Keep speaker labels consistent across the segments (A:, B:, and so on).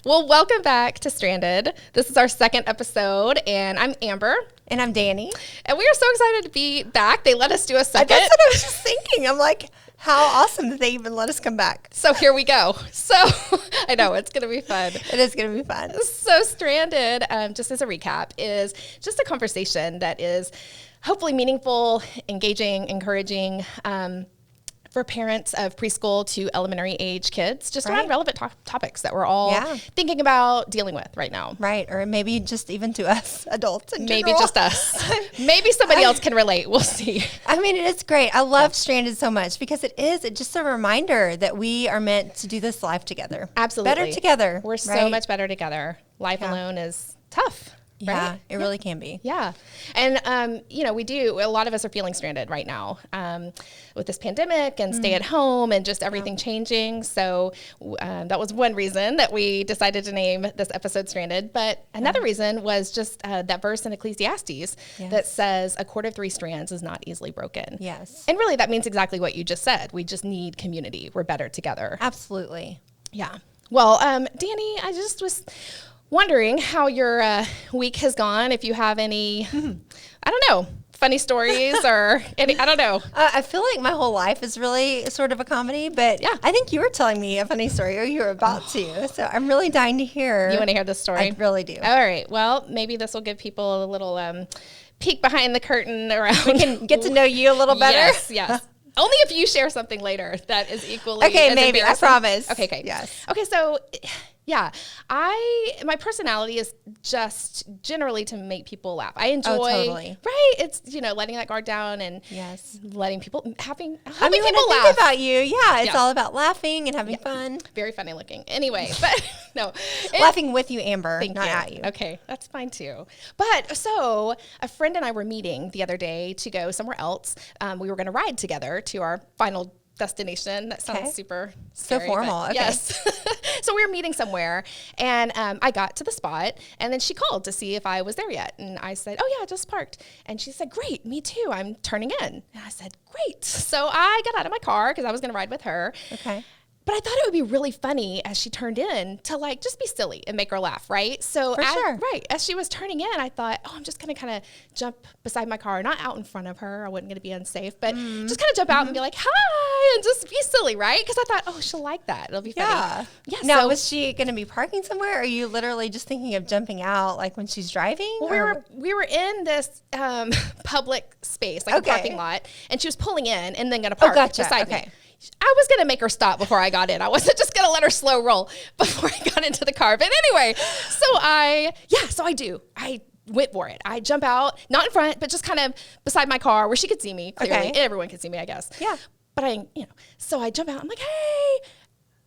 A: Well, welcome back to Stranded. This is our second episode, and I'm Amber.
B: And I'm Danny.
A: And we are so excited to be back. They let us do a second.
B: That's what I was just thinking. I'm like, how awesome that they even let us come back.
A: So here we go. So I know it's going to be fun.
B: It is going to be fun.
A: So Stranded, just as a recap, is just a conversation that is hopefully meaningful, engaging, encouraging, for parents of preschool to elementary age kids, just around relevant topics that we're all thinking about dealing with right now.
B: Right. Or maybe just even to us adults in
A: Maybe
B: general.
A: just us. Maybe somebody else can relate. We'll see.
B: I mean, it's great. I love Stranded so much because it's just a reminder that we are meant to do this life together.
A: Absolutely.
B: Better together.
A: We're so much better together. Life alone is tough.
B: Yeah,
A: right?
B: it really can be.
A: Yeah. And, a lot of us are feeling stranded right now with this pandemic and stay at home and just everything changing. So that was one reason that we decided to name this episode Stranded. But another reason was just that verse in Ecclesiastes that says a cord of three strands is not easily broken.
B: Yes.
A: And really that means exactly what you just said. We just need community. We're better together.
B: Absolutely.
A: Yeah. Well, Danny, I just was wondering how your week has gone, if you have any, I don't know, funny stories or any, I don't know.
B: I feel like my whole life is really sort of a comedy, but I think you were telling me a funny story or you were about to. So I'm really dying to hear.
A: You want to hear this story?
B: I really do.
A: All right. Well, maybe this will give people a little peek behind the curtain around.
B: We can get to know you a little better.
A: Yes. Only if you share something later that is equally as
B: maybe. I promise.
A: Okay.
B: Yes.
A: Okay, so yeah, my personality is just generally to make people laugh. I enjoy,
B: totally.
A: Right? It's, letting that guard down and letting people, helping people laugh.
B: Think about you, it's all about laughing and having fun.
A: Very funny looking. Anyway, but no.
B: Laughing with you, Amber, not at you.
A: Okay, that's fine too. But so a friend and I were meeting the other day to go somewhere else. We were going to ride together to our final destination. That sounds super scary,
B: so formal. Okay.
A: Yes. So we were meeting somewhere and I got to the spot and then she called to see if I was there yet. And I said, oh yeah, I just parked. And she said, great, me too. I'm turning in. And I said, great. So I got out of my car because I was going to ride with her.
B: Okay.
A: But I thought it would be really funny as she turned in to just be silly and make her laugh, right? So as she was turning in, I thought, oh, I'm just gonna kind of jump beside my car, not out in front of her. I wasn't gonna be unsafe, but just kind of jump out and be like, hi, and just be silly, right? Because I thought, oh, she'll like that. It'll be funny. Yeah.
B: Now, was she gonna be parking somewhere? Or are you literally just thinking of jumping out like when she's driving?
A: Well, we were in this public space, like a parking lot, and she was pulling in and then gonna park beside me. I was going to make her stop before I got in. I wasn't just going to let her slow roll before I got into the car. But anyway, so I went for it. I jump out, not in front, but just kind of beside my car where she could see me clearly. And everyone could see me, I guess. Yeah. But so I jump out. I'm like, hey.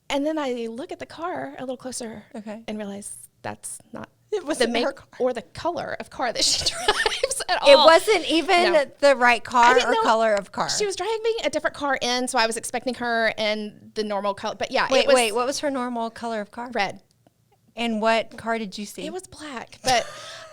A: And then I look at the car a little closer and realize that's not the make or the color of car that she drives at all.
B: It wasn't even the right car or color of car.
A: She was driving a different car in, so I was expecting her in the normal color. But yeah,
B: wait, what was her normal color of car?
A: Red.
B: And what car did you see?
A: It was black. But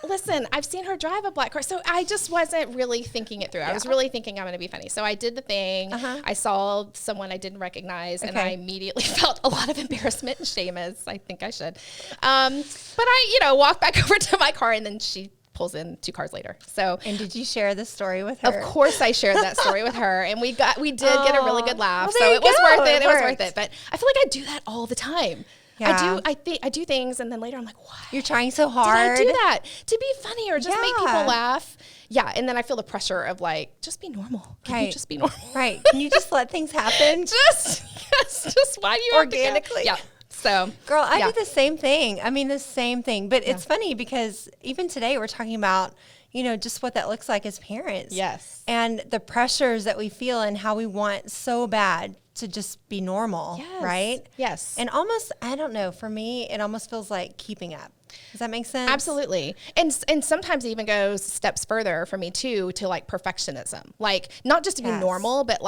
A: listen, I've seen her drive a black car, so I just wasn't really thinking it through. I was really thinking I'm going to be funny. So I did the thing. I saw someone I didn't recognize, and I immediately felt a lot of embarrassment and shame, as I think I should. But I, walked back over to my car, and then she pulls in 2 cars later. So,
B: and did you share this story with her?
A: Of course I shared that story with her, and we did get a really good laugh. Well, so it was worth it. It was worth it. But I feel like I do that all the time. Yeah. I do things and then later I'm like, what?
B: You're trying so hard.
A: Did I do that to be funny or just make people laugh? Yeah. And then I feel the pressure of just be normal. Can you just be normal?
B: Right. Can you just let things happen?
A: just why do you
B: organically?
A: Yeah. So,
B: girl, I do the same thing. I mean, the same thing. But it's funny because even today we're talking about, just what that looks like as parents.
A: Yes.
B: And the pressures that we feel and how we want so bad to just be normal, right?
A: Yes.
B: And almost, I don't know, for me, it almost feels like keeping up. Does that make sense?
A: Absolutely. And sometimes it even goes steps further for me too, to perfectionism. Not just to be normal, but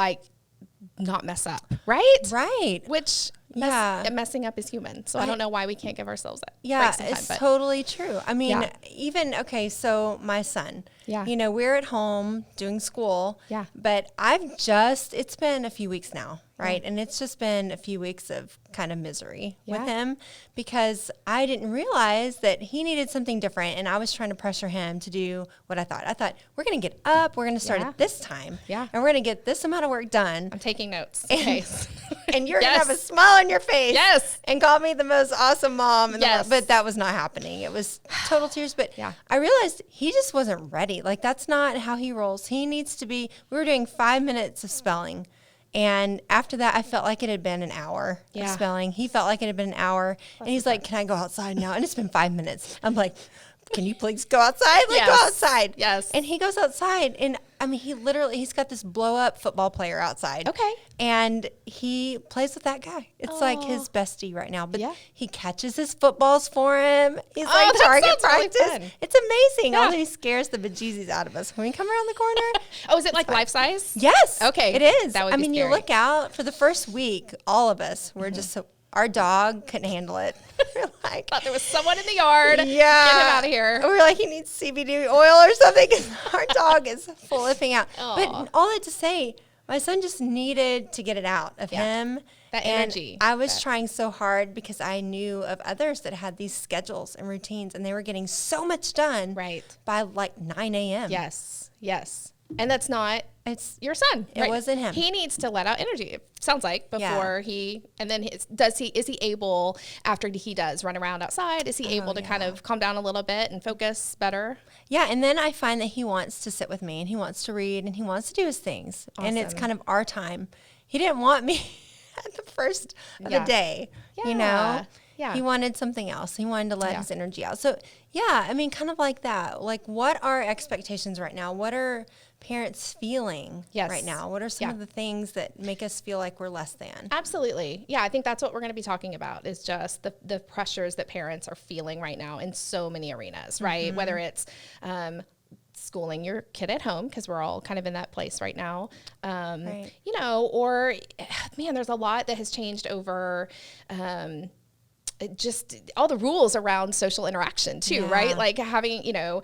A: not mess up, right?
B: Right.
A: Which messing up is human. So I don't know why we can't give ourselves that.
B: Yeah, it's totally true. I mean, even, so my son, we're at home doing school, but it's been a few weeks now, right? And it's just been a few weeks of kind of misery with him because I didn't realize that he needed something different, and I was trying to pressure him to do what I thought. I thought, we're going to get up, we're going to start at this time, and we're going to get this amount of work done.
A: I'm taking notes. Okay.
B: And you're going to have a smile on your face.
A: Yes.
B: And call me the most awesome mom in the world. But that was not happening. It was total tears. But I realized he just wasn't ready. Like, that's not how he rolls. He needs to be, we were doing 5 minutes of spelling. And after that, I felt like it had been an hour of spelling. He felt like it had been an hour. And he's like, can I go outside now? And it's been 5 minutes. I'm like, can you please go outside? Like, go outside.
A: Yes.
B: And he goes outside. And I mean, he's got this blow up football player outside.
A: Okay.
B: And he plays with that guy. It's like his bestie right now. But he catches his footballs for him. He's like target practice. Really, it's amazing. Although he scares the bejesus out of us when we come around the corner.
A: Is it like life size?
B: Yes.
A: Okay.
B: It is.
A: That would be scary.
B: You look out for the first week, all of us were just so, our dog couldn't handle it. We're like,
A: thought there was someone in the yard. Get him out of here.
B: We're like, he needs CBD oil or something because our dog is flipping out. But all that to say, my son just needed to get it out of him.
A: That energy.
B: I was trying so hard because I knew of others that had these schedules and routines, and they were getting so much done by like 9 a.m.
A: Yes. And that's not, it's your son.
B: It wasn't him.
A: He needs to let out energy, it sounds like, before and then is he able, after he does run around outside, is he able to kind of calm down a little bit and focus better?
B: Yeah, and then I find that he wants to sit with me, and he wants to read, and he wants to do his things. Awesome. And it's kind of our time. He didn't want me at the first of the day, you know? Yeah. He wanted something else. He wanted to let his energy out. So, I mean, kind of like that. Like, what are expectations right now? What are parents feeling right now? What are some of the things that make us feel like we're less than?
A: Absolutely. Yeah, I think that's what we're going to be talking about is just the pressures that parents are feeling right now in so many arenas, right? Whether it's schooling your kid at home, because we're all kind of in that place right now, you know, or, man, there's a lot that has changed over just all the rules around social interaction too, right? Like having, you know,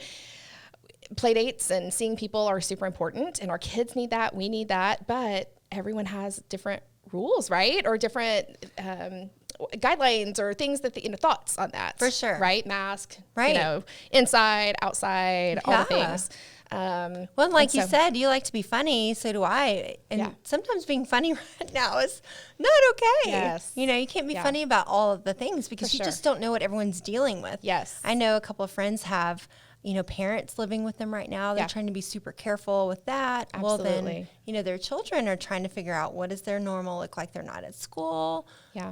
A: play dates and seeing people are super important, and our kids need that, we need that, but everyone has different rules, right? Or different guidelines or things that thoughts on that.
B: For sure.
A: Right? Mask, you know, inside, outside, all the things.
B: Well, like you said, you like to be funny, so do I. And sometimes being funny right now is not okay.
A: Yes.
B: You know, you can't be funny about all of the things because you just don't know what everyone's dealing with.
A: Yes.
B: I know a couple of friends have, you know, parents living with them right now. They're trying to be super careful with that.
A: Absolutely.
B: Well, then, you know, their children are trying to figure out what does their normal look like. They're not at school,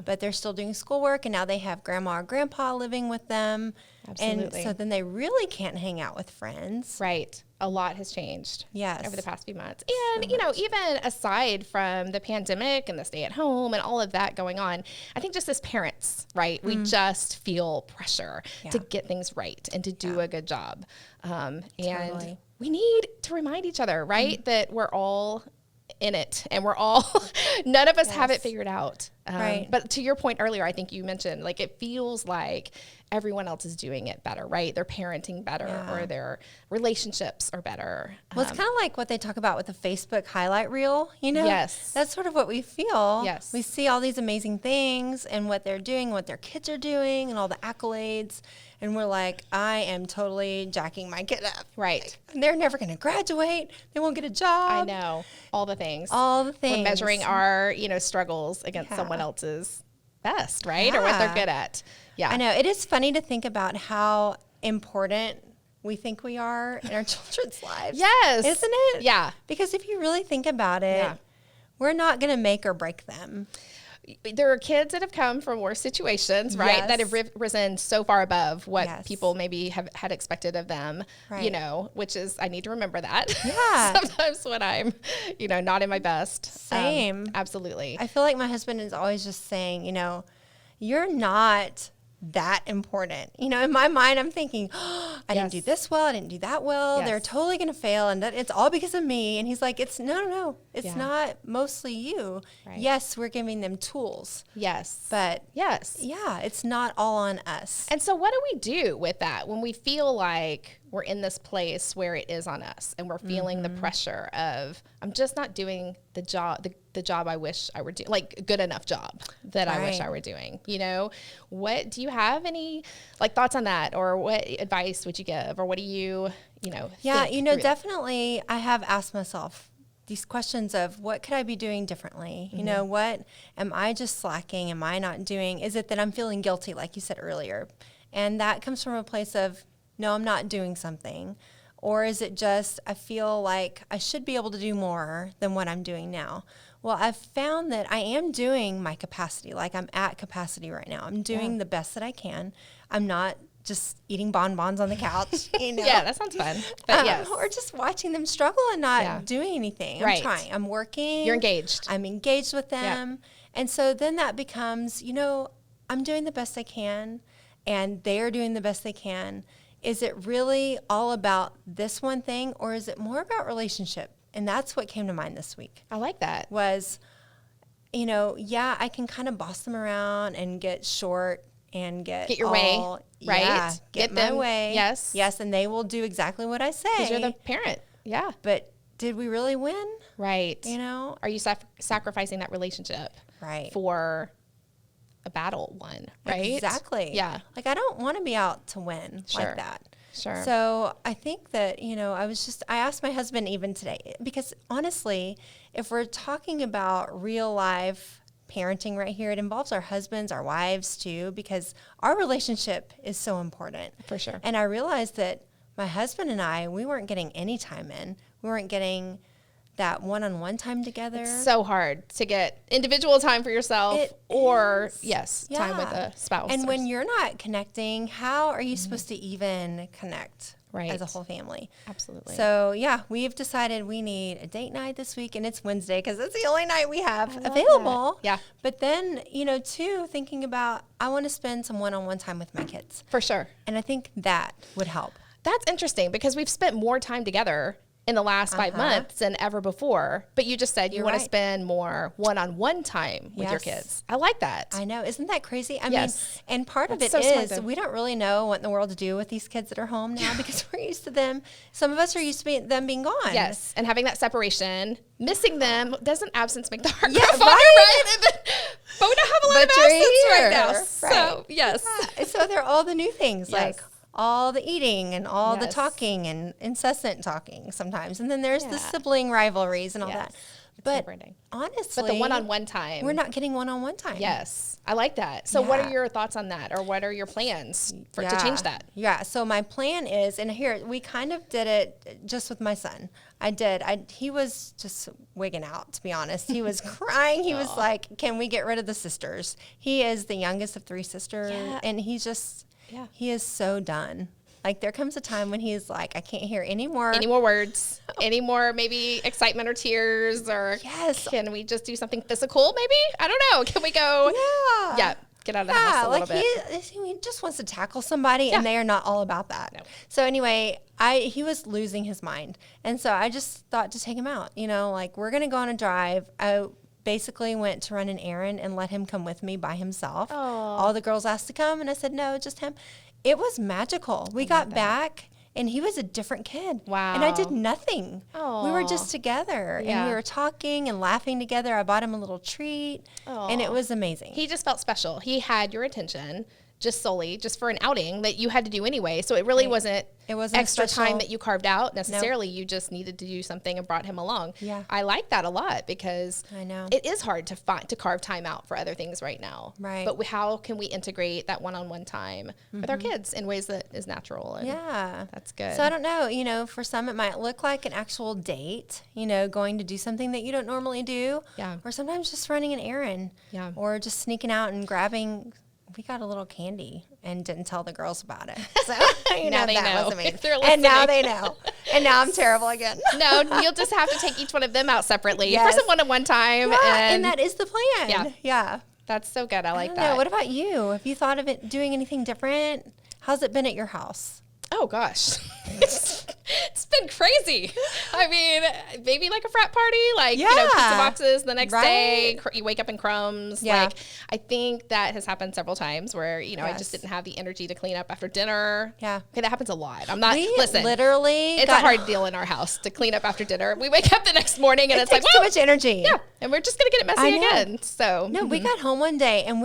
B: but they're still doing schoolwork, and now they have grandma or grandpa living with them. Absolutely. And so then they really can't hang out with friends.
A: Right. A lot has changed over the past few months. And,
B: So
A: you know, even aside from the pandemic and the stay at home and all of that going on, I think just as parents, right, we just feel pressure to get things right and to do a good job. And we need to remind each other, right, that we're all in it and we're all, none of us have it figured out. But to your point earlier, I think you mentioned, like, it feels like everyone else is doing it better, right? They're parenting better or their relationships are better.
B: Well, it's kind of like what they talk about with the Facebook highlight reel, you know?
A: Yes.
B: That's sort of what we feel.
A: Yes.
B: We see all these amazing things and what they're doing, what their kids are doing, and all the accolades. And we're like, I am totally jacking my kid up.
A: Right.
B: Like, they're never going to graduate. They won't get a job.
A: I know. All the things.
B: All the things.
A: We're measuring our, you know, struggles against someone else's best, right? Or what they're good at. Yeah.
B: I know. It is funny to think about how important we think we are in our children's lives.
A: Yes.
B: Isn't it?
A: Yeah.
B: Because if you really think about it, we're not going to make or break them.
A: There are kids that have come from worse situations, right? That have risen so far above what people maybe had expected of them, you know, which is, I need to remember that.
B: Yeah.
A: Sometimes when I'm, you know, not in my best.
B: Same.
A: Absolutely.
B: I feel like my husband is always just saying, you know, you're not that important. You know, in my mind, I'm thinking, oh, I didn't do this well. I didn't do that well. They're totally going to fail. And that it's all because of me. And he's like, it's no. It's not mostly you. Right. Yes, we're giving them tools.
A: Yes.
B: But it's not all on us.
A: And so what do we do with that when we feel like we're in this place where it is on us and we're feeling the pressure of, I'm just not doing the the job I wish I were doing, like good enough job that I wish I were doing, you know? What, do you have any like thoughts on that, or what advice would you give, or what do you,
B: Yeah,
A: think
B: definitely I have asked myself these questions of what could I be doing differently? What am I just slacking? Am I not doing? Is it that I'm feeling guilty, like you said earlier? And that comes from a place of, no, I'm not doing something. Or is it just, I feel like I should be able to do more than what I'm doing now? Well, I've found that I am doing my capacity. Like I'm at capacity right now. I'm doing the best that I can. I'm not just eating bonbons on the couch,
A: Yeah, that sounds fun. But yes.
B: Or just watching them struggle and not doing anything. I'm trying. I'm working.
A: You're engaged.
B: I'm engaged with them. And so then that becomes, I'm doing the best I can, and they're doing the best they can. Is it really all about this one thing, or is it more about relationship? And that's what came to mind this week.
A: I like that.
B: Was, I can kind of boss them around and get short and get
A: your way, right?
B: Yeah, get my way.
A: Yes.
B: Yes, and they will do exactly what I say.
A: Because you're the parent. Yeah.
B: But did we really win?
A: Right.
B: Are
A: you sacrificing that relationship for a battle one, right?
B: Exactly.
A: Yeah.
B: Like, I don't want to be out to win like that.
A: Sure.
B: So I think that, I asked my husband even today, because honestly, if we're talking about real life parenting right here, it involves our husbands, our wives too, because our relationship is so important.
A: For sure.
B: And I realized that my husband and I, we weren't getting any time in. We weren't getting that one-on-one time together.
A: It's so hard to get individual time for yourself time with a spouse.
B: And when you're not connecting, how are you supposed to even connect as a whole family?
A: Absolutely.
B: So, we've decided we need a date night this week, and it's Wednesday because it's the only night we have available.
A: That. Yeah.
B: But then, too, thinking about, I want to spend some one-on-one time with my kids.
A: For sure.
B: And I think that would help.
A: That's interesting, because we've spent more time together in the last 5 months than ever before. But you just said you want to spend more one-on-one time with your kids. I like that.
B: I know. Isn't that crazy? I mean, and part of it is we don't really know what in the world to do with these kids that are home now, because we're used to them. Some of us are used to them being gone.
A: Yes. And having that separation, missing them, doesn't absence make the heart go fonder,
B: right?
A: But we don't have a lot of absence right now.
B: Right.
A: So, yes.
B: Yeah. So they're all the new things, like all the eating and all the talking and incessant talking sometimes. And then there's the sibling rivalries and all that. But honestly,
A: but the one-on-one time,
B: we're not getting one-on-one time.
A: Yes. I like that. So what are your thoughts on that, or what are your plans to change that?
B: Yeah. So my plan is, and here we kind of did it just with my son. He was just wigging out, to be honest. He was crying. He was like, can we get rid of the sisters? He is the youngest of 3 sisters. And he's just, he is so done. Like, there comes a time when he's like, I can't hear any more words, any more maybe excitement or tears, or can we just do something physical maybe? I don't know. Can we go? Yeah. Get out of the house a little bit. He just wants to tackle somebody, and they are not all about that. No. So anyway, he was losing his mind. And so I just thought to take him out, like, we're going to go on a drive. I basically went to run an errand and let him come with me by himself. Aww. All the girls asked to come, and I said, no, just him. It was magical. We got back, and he was a different kid.
A: Wow.
B: And I did nothing.
A: Aww.
B: We were just together, and we were talking and laughing together. I bought him a little treat, and it was amazing.
A: He just felt special. He had your attention just solely, just for an outing that you had to do anyway. So it really wasn't extra time that you carved out necessarily. Nope. You just needed to do something and brought him along.
B: Yeah.
A: I like that a lot, because
B: I know
A: it is hard to carve time out for other things right now.
B: Right.
A: But how can we integrate that one-on-one time with our kids in ways that is natural? And that's good.
B: So I don't know, for some it might look like an actual date, going to do something that you don't normally do.
A: Yeah.
B: Or sometimes just running an errand. Yeah. Or just sneaking out and grabbing. We got a little candy and didn't tell the girls about it. So
A: now they know.
B: And now they know. And now I'm terrible again.
A: No, you'll just have to take each one of them out separately for some one-on-one time.
B: Yeah, and that is the plan.
A: Yeah.
B: Yeah.
A: That's so good. I like that.
B: What about you? Have you thought of doing anything different? How's it been at your house?
A: Oh, gosh. It's been crazy. I mean, maybe like a frat party, like, pizza boxes the next day, you wake up in crumbs. Yeah. Like, I think that has happened several times where, I just didn't have the energy to clean up after dinner. Yeah. Okay, that happens a lot. Listen,
B: literally,
A: it's a hard deal in our house to clean up after dinner. We wake up the next morning and it's like,
B: too much energy.
A: Yeah. And we're just going to get it messy again. So,
B: no, we got home one day and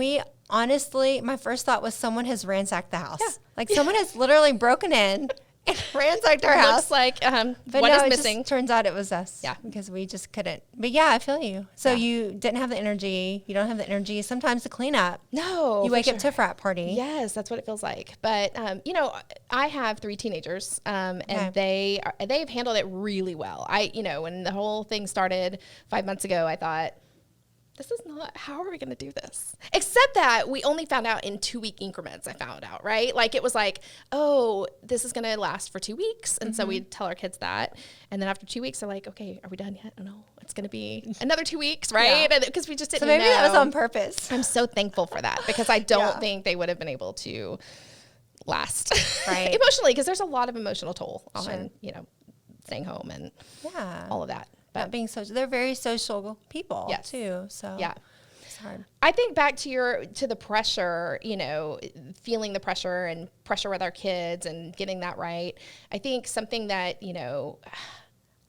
B: honestly, my first thought was someone has ransacked the house. Yeah. Like someone has literally broken in and ransacked our house.
A: Looks like
B: but
A: what
B: no,
A: is missing.
B: Turns out it was us. Yeah. Because we just couldn't. But yeah, I feel you. So you didn't have the energy. You don't have the energy sometimes to clean up.
A: No.
B: You wake up to a frat party.
A: Yes, that's what it feels like. But, I have 3 teenagers and they've handled it really well. When the whole thing started 5 months ago, I thought, this is not, how are we going to do this? Except that we only found out in 2-week increments, I found out, right? Like it was like, oh, this is going to last for 2 weeks. And so we'd tell our kids that. And then after 2 weeks, they're like, okay, are we done yet? Oh, no, it's going to be another 2 weeks, right? Because we just didn't know.
B: So maybe that was on purpose.
A: I'm so thankful for that because I don't think they would have been able to last emotionally because there's a lot of emotional toll on, staying home and all of that.
B: Not being social. They're very social people too. So it's hard.
A: I think back to the pressure, feeling the pressure and pressure with our kids and getting that right. I think something that,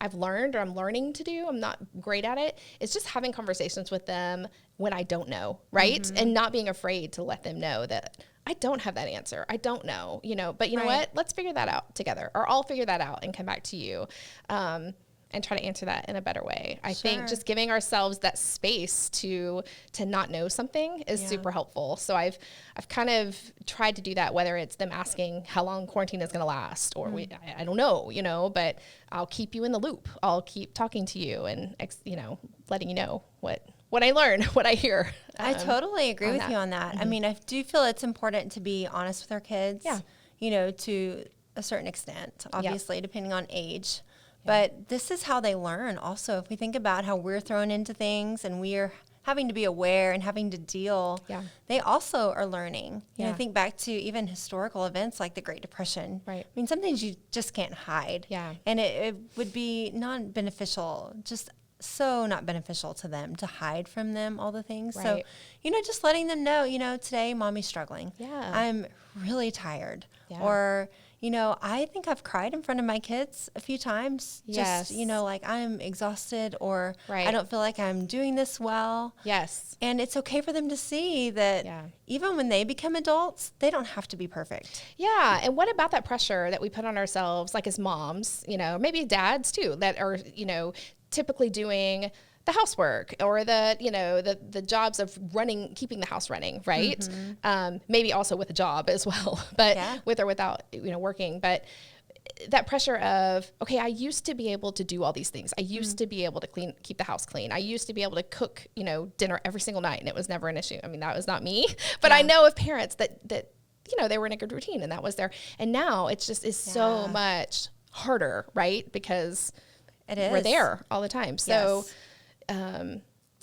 A: I've learned or I'm learning to do, I'm not great at it, is just having conversations with them when I don't know, right? Mm-hmm. And not being afraid to let them know that I don't have that answer. I don't know, but you know what? Let's figure that out together, or I'll figure that out and come back to you. And try to answer that in a better way. I think just giving ourselves that space to not know something is super helpful. So I've kind of tried to do that, whether it's them asking how long quarantine is going to last, or I don't know, but I'll keep you in the loop. I'll keep talking to you and, letting you know what I learn, what I hear.
B: I totally agree with you on that. Mm-hmm. I mean, I do feel it's important to be honest with our kids, to a certain extent, obviously, depending on age. But this is how they learn also. If we think about how we're thrown into things and we're having to be aware and having to deal, they also are learning. Think back to even historical events like the Great Depression. Right. I mean, some things you just can't hide. Yeah. And it would be non-beneficial, just so not beneficial to them to hide from them all the things. Right. So, just letting them know, today Mommy's struggling. Yeah. I'm really tired. Yeah. Or, I think I've cried in front of my kids a few times. Just, like I'm exhausted or I don't feel like I'm doing this well. Yes. And it's okay for them to see that even when they become adults, they don't have to be perfect.
A: Yeah. And what about that pressure that we put on ourselves, like as moms, maybe dads too, that are, typically doing the housework or the jobs of keeping the house running, right? Mm-hmm. Maybe also with a job as well, but with or without, working. But that pressure of, okay, I used to be able to do all these things. I used to be able to keep the house clean. I used to be able to cook, dinner every single night, and it was never an issue. I mean, that was not me, but I know of parents that they were in a good routine and that was there. And now it's just so much harder, right? Because we're there all the time. So,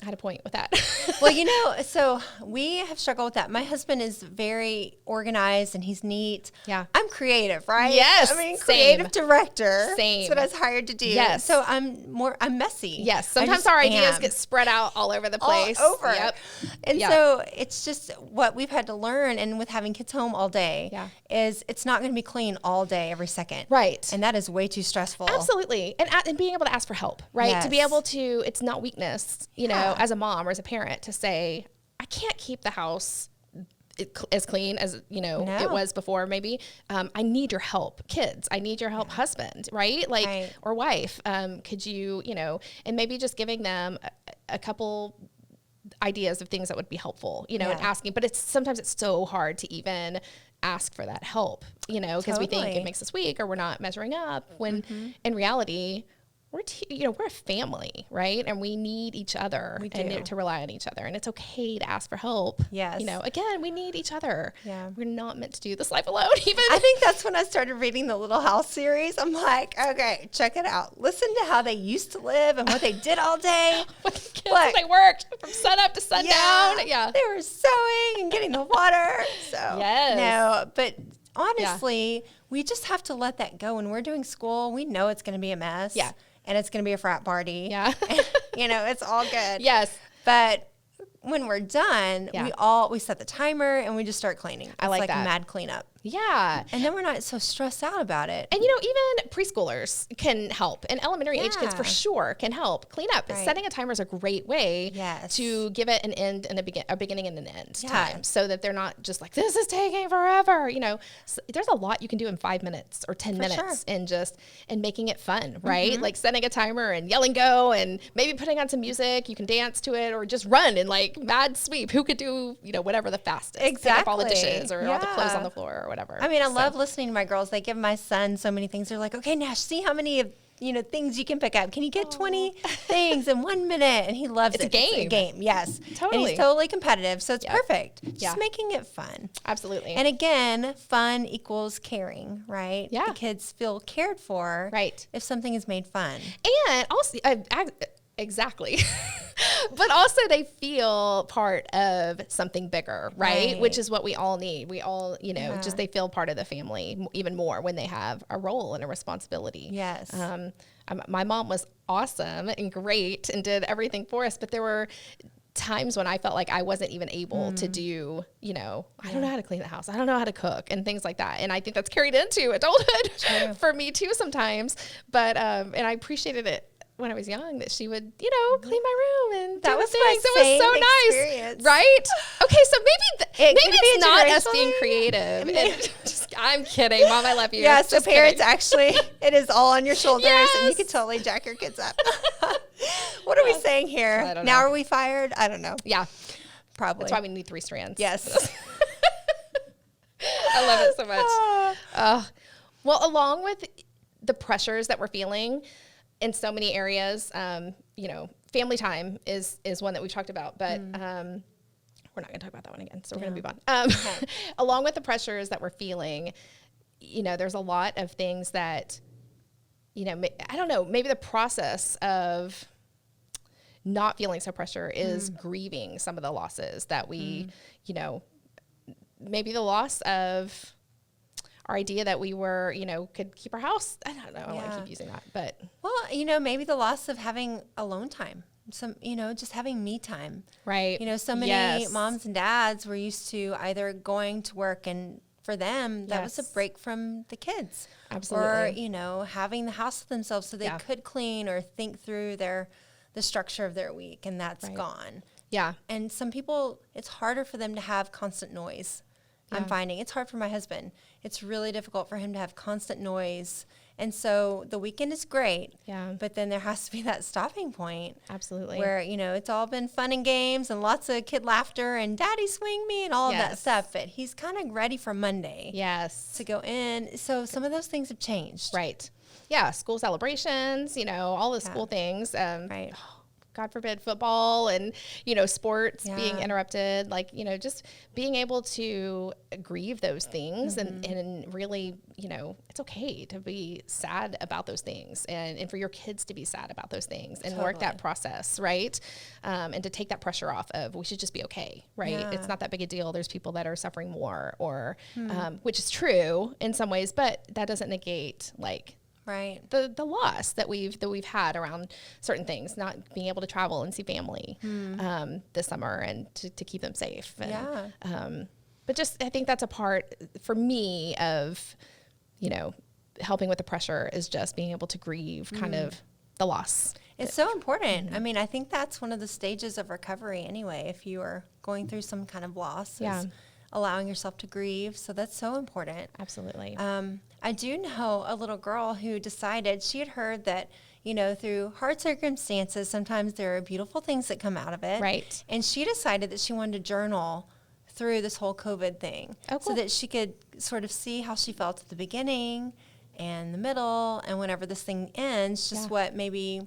A: I had a point with that.
B: Well, so we have struggled with that. My husband is very organized and he's neat. Yeah. I'm creative, right?
A: Yes.
B: I mean, creative director.
A: Same.
B: That's what I was hired to do. Yes. So I'm messy.
A: Yes. Sometimes our ideas get spread out all over the place.
B: All over. Yep. And so it's just what we've had to learn, and with having kids home all day, is it's not going to be clean all day, every second. Right. And that is way too stressful.
A: Absolutely. And being able to ask for help, right? Yes. To be able to, it's not weakness, as a mom or as a parent, to say, I can't keep the house as clean as, it was before, maybe. I need your help, kids. I need your help, husband, right? Or wife. Could you, and maybe just giving them a couple ideas of things that would be helpful, and asking. But sometimes it's so hard to even ask for that help, because we think it makes us weak or we're not measuring up, when in reality, we're a family, right? And we need each other and to rely on each other. And it's okay to ask for help. Yes. Again, we need each other. Yeah. We're not meant to do this life alone, even.
B: I think that's when I started reading the Little House series. I'm like, okay, check it out. Listen to how they used to live and what they did all day.
A: With the kids, they worked from sun up to sundown. Yeah.
B: They were sewing and getting the water. So, but honestly, we just have to let that go. When we're doing school, we know it's going to be a mess. Yeah. And it's going to be a frat party. Yeah. And, it's all good.
A: Yes.
B: But when we're done, we set the timer and we just start cleaning. It's like that. Mad cleanup.
A: Yeah.
B: And then we're not so stressed out about it.
A: And, even preschoolers can help. And elementary age kids for sure can help clean up. Right. Setting a timer is a great way to give it an end and a beginning and an end time, so that they're not just like, this is taking forever. So there's a lot you can do in 5 minutes or 10 minutes and making it fun, right? Mm-hmm. Like setting a timer and yelling go and maybe putting on some music. You can dance to it or just run and like mad sweep. Who could do, whatever the fastest.
B: Exactly.
A: Pick up all the dishes or all the clothes on the floor or whatever.
B: I mean, I love listening to my girls. They give my son so many things. They're like, okay, Nash, see how many things you can pick up. Can you get 20 things in 1 minute? And he loves it.
A: It's a game.
B: Yes.
A: Totally.
B: And he's totally competitive. So it's perfect. Just making it fun.
A: Absolutely.
B: And again, fun equals caring, right?
A: Yeah.
B: The kids feel cared for.
A: Right.
B: If something is made fun.
A: And also, exactly. But also they feel part of something bigger, right? Which is what we all need. We all, just they feel part of the family even more when they have a role and a responsibility.
B: Yes.
A: My mom was awesome and great and did everything for us, but there were times when I felt like I wasn't even able to do, I don't know how to clean the house. I don't know how to cook and things like that. And I think that's carried into adulthood for me too sometimes. But, and I appreciated it when I was young that she would, clean my room and
B: that
A: do
B: was
A: the things. It was so
B: experience.
A: Nice, right? Okay, so maybe it's not us being creative. I'm kidding, Mom. I love you.
B: Yeah, so parents actually, it is all on your shoulders, and you can totally jack your kids up. What are we saying here?
A: I don't
B: know. Now
A: are
B: we fired? I don't know.
A: Yeah,
B: probably.
A: That's why we need 3 strands.
B: Yes.
A: I love it so much. Well, along with the pressures that we're feeling in so many areas, family time is one that we've talked about, but we're not going to talk about that one again. So we're going to move on. Okay. Along with the pressures that we're feeling, there's a lot of things that, I don't know, maybe the process of not feeling so pressure is grieving some of the losses that we, maybe the loss of our idea that we were, could keep our house. I don't know. I don't want to keep using that, but.
B: Well, maybe the loss of having alone time. Some, just having me time.
A: Right.
B: So many moms and dads were used to either going to work, and for them, that was a break from the kids.
A: Absolutely.
B: Or, having the house to themselves so they could clean or think through the structure of their week, and that's gone.
A: Yeah.
B: And some people, it's harder for them to have constant noise. Yeah. I'm finding it's hard for my husband. It's really difficult for him to have constant noise. And so the weekend is great. Yeah. But then there has to be that stopping point.
A: Absolutely.
B: Where, it's all been fun and games and lots of kid laughter and daddy swing me and all of that stuff. But he's kind of ready for Monday.
A: Yes.
B: To go in. So some of those things have changed.
A: Right. Yeah. School celebrations, all the school things. Right. God forbid, football and, sports being interrupted, just being able to grieve those things and really, it's okay to be sad about those things and for your kids to be sad about those things and work that process, right? And to take that pressure off of, we should just be okay, right? Yeah. It's not that big a deal. There's people that are suffering more or, which is true in some ways, but that doesn't negate
B: right.
A: The loss that we've had around certain things, not being able to travel and see family this summer and to keep them safe. And, but just I think that's a part for me of, helping with the pressure is just being able to grieve kind of the loss.
B: It's so important. I mean, I think that's one of the stages of recovery anyway, if you are going through some kind of loss. Is allowing yourself to grieve. So that's so important.
A: Absolutely.
B: I do know a little girl who decided, she had heard that, through hard circumstances, sometimes there are beautiful things that come out of it.
A: Right.
B: And she decided that she wanted to journal through this whole COVID thing. Oh, cool. So that she could sort of see how she felt at the beginning and the middle, and whenever this thing ends, just what maybe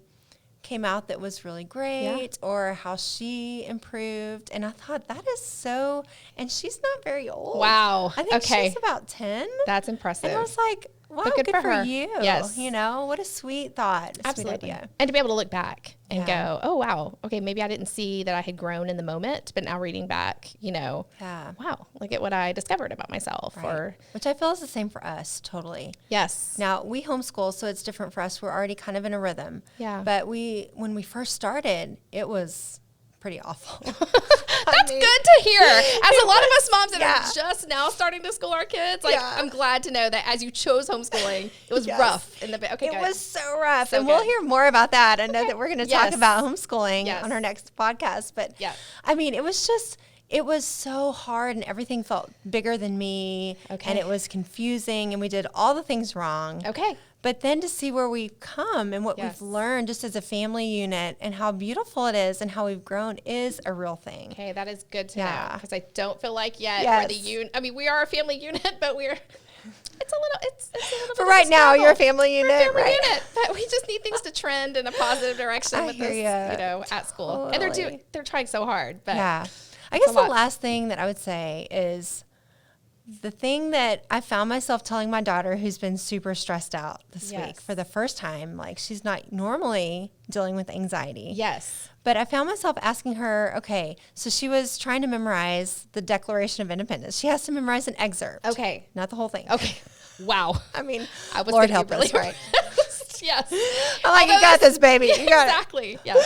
B: came out that was really great or how she improved. And I thought that is so, and she's not very old.
A: Wow.
B: I think she's about 10.
A: That's impressive.
B: And I was like, Wow, good for her. You.
A: Yes.
B: You know, what a sweet thought.
A: Absolutely.
B: Sweet idea.
A: And to be able to look back and go, oh, wow, okay, maybe I didn't see that I had grown in the moment, but now reading back, wow, look at what I discovered about myself.
B: Right. Which I feel is the same for us, totally.
A: Yes.
B: Now, we homeschool, so it's different for us. We're already kind of in a rhythm.
A: Yeah.
B: But when we first started, it was pretty awful.
A: That's good to hear. As a lot of us moms that are just now starting to school our kids, I'm glad to know that as you chose homeschooling, it was rough in the okay.
B: It was so rough,
A: so
B: and we'll hear more about that. I know that we're going to talk about homeschooling on our next podcast, but I mean, it was so hard, and everything felt bigger than me, and it was confusing, and we did all the things wrong.
A: Okay.
B: But then to see where we've come and what we've learned just as a family unit and how beautiful it is and how we've grown is a real thing.
A: Okay, that is good to know, because I don't feel like we're the unit. I mean, we are a family unit, but it's a little
B: for right now, you're a family unit.
A: We're a family unit, but we just need things to trend in a positive direction with this, at school. Totally. And they're trying so hard. But
B: I guess the last thing that I would say is the thing that I found myself telling my daughter, who's been super stressed out this week for the first time, like she's not normally dealing with anxiety.
A: Yes.
B: But I found myself asking her, okay, so she was trying to memorize the Declaration of Independence. She has to memorize an excerpt.
A: Okay.
B: Not the whole thing.
A: Okay. Wow.
B: I mean,
A: I was
B: Lord help us, right?
A: Yes.
B: I'm like, you got this, baby. You got
A: exactly. Yeah.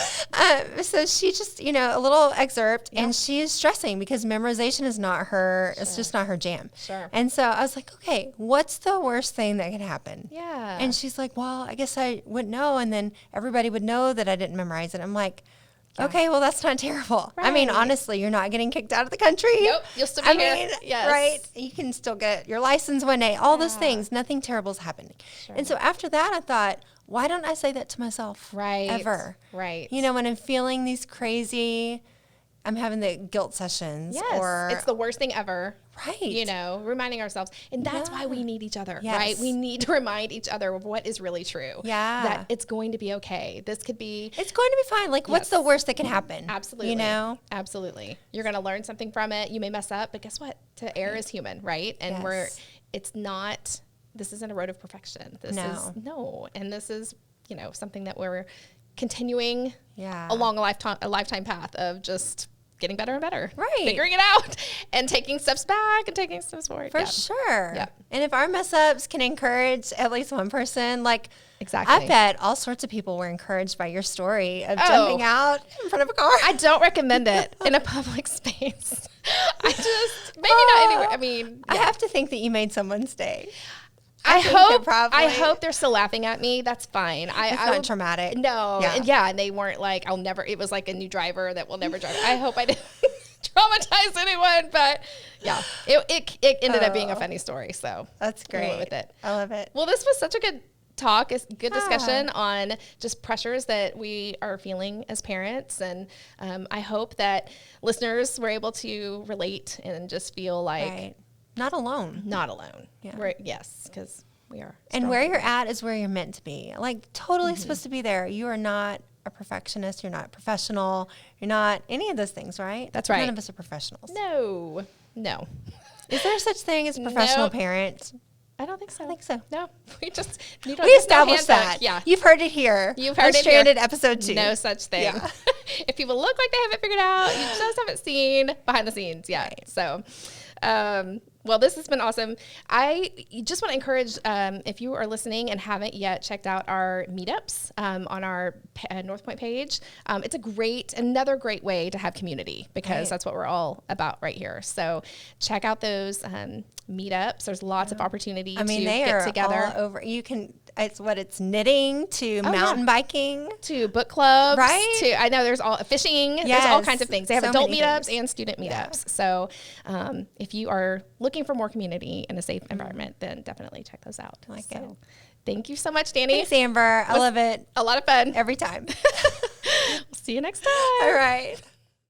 B: So she just, a little excerpt, and she is stressing because memorization is not her. It's just not her jam.
A: Sure.
B: And so I was like, okay, what's the worst thing that could happen?
A: Yeah.
B: And she's like, well, I guess I wouldn't know, and then everybody would know that I didn't memorize it. I'm like, okay, well, that's not terrible. Right. I mean, honestly, you're not getting kicked out of the country.
A: Nope, you'll still be here. Yes.
B: Right? You can still get your license one day, all those things. Nothing terrible is happening. Sure. And so after that, I thought, why don't I say that to myself ever?
A: Right.
B: When I'm feeling these crazy, I'm having the guilt sessions.
A: Yes,
B: or
A: it's the worst thing ever.
B: Right.
A: Reminding ourselves. And that's why we need each other, right? We need to remind each other of what is really true.
B: Yeah.
A: That it's going to be okay. This could be.
B: It's going to be fine. Like, what's the worst that can happen?
A: Absolutely. Absolutely. You're going to learn something from it. You may mess up, but guess what? To err is human, right? And this isn't a road of perfection. And this is, something that we're continuing along a lifetime path of just getting better and better. Right. Figuring it out and taking steps back and taking steps forward.
B: For sure. Yeah. And if our mess ups can encourage at least one person,
A: exactly.
B: I bet all sorts of people were encouraged by your story of jumping out in front of a car.
A: I don't recommend it in a public space. Maybe not anywhere. I mean,
B: I have to think that you made someone's day.
A: I hope they're still laughing at me. That's fine.
B: It's not traumatic.
A: No. Yeah. And they weren't like, it was like a new driver that will never drive. I hope I didn't traumatize anyone, but it ended up being a funny story. So
B: that's great.
A: I went with it.
B: I love it.
A: Well, this was such a good talk, a good discussion on just pressures that we are feeling as parents. And I hope that listeners were able to relate and just feel like,
B: not alone.
A: Yeah. Yes, because we are.
B: And where you're at is where you're meant to be. Totally supposed to be there. You are not a perfectionist. You're not professional. You're not any of those things, right?
A: That's right.
B: None of us are professionals.
A: No.
B: Is there such thing as a professional parent?
A: I don't think so. No. We
B: established that.
A: Yeah.
B: You've heard it here.
A: You've heard it
B: Stranded
A: here.
B: episode 2.
A: No such thing.
B: Yeah.
A: If people look like they have it figured out, you just haven't seen behind the scenes. Yeah. Right. So, well, this has been awesome. I just want to encourage, if you are listening and haven't yet checked out our meetups on our North Point page, it's another great way to have community, because that's what we're all about right here. So check out those meetups. There's lots of opportunity to get together.
B: All over. It's knitting to mountain biking
A: to book clubs.
B: Right.
A: I know there's all fishing.
B: Yes.
A: There's all kinds of things. They have adult meetups and student meetups.
B: Yeah.
A: So if you are looking for more community in a safe environment, then definitely check those out.
B: I like it.
A: Thank you so much, Danny.
B: Thanks, Amber. I love it.
A: A lot of fun.
B: Every time.
A: We'll see you next time.
B: All right.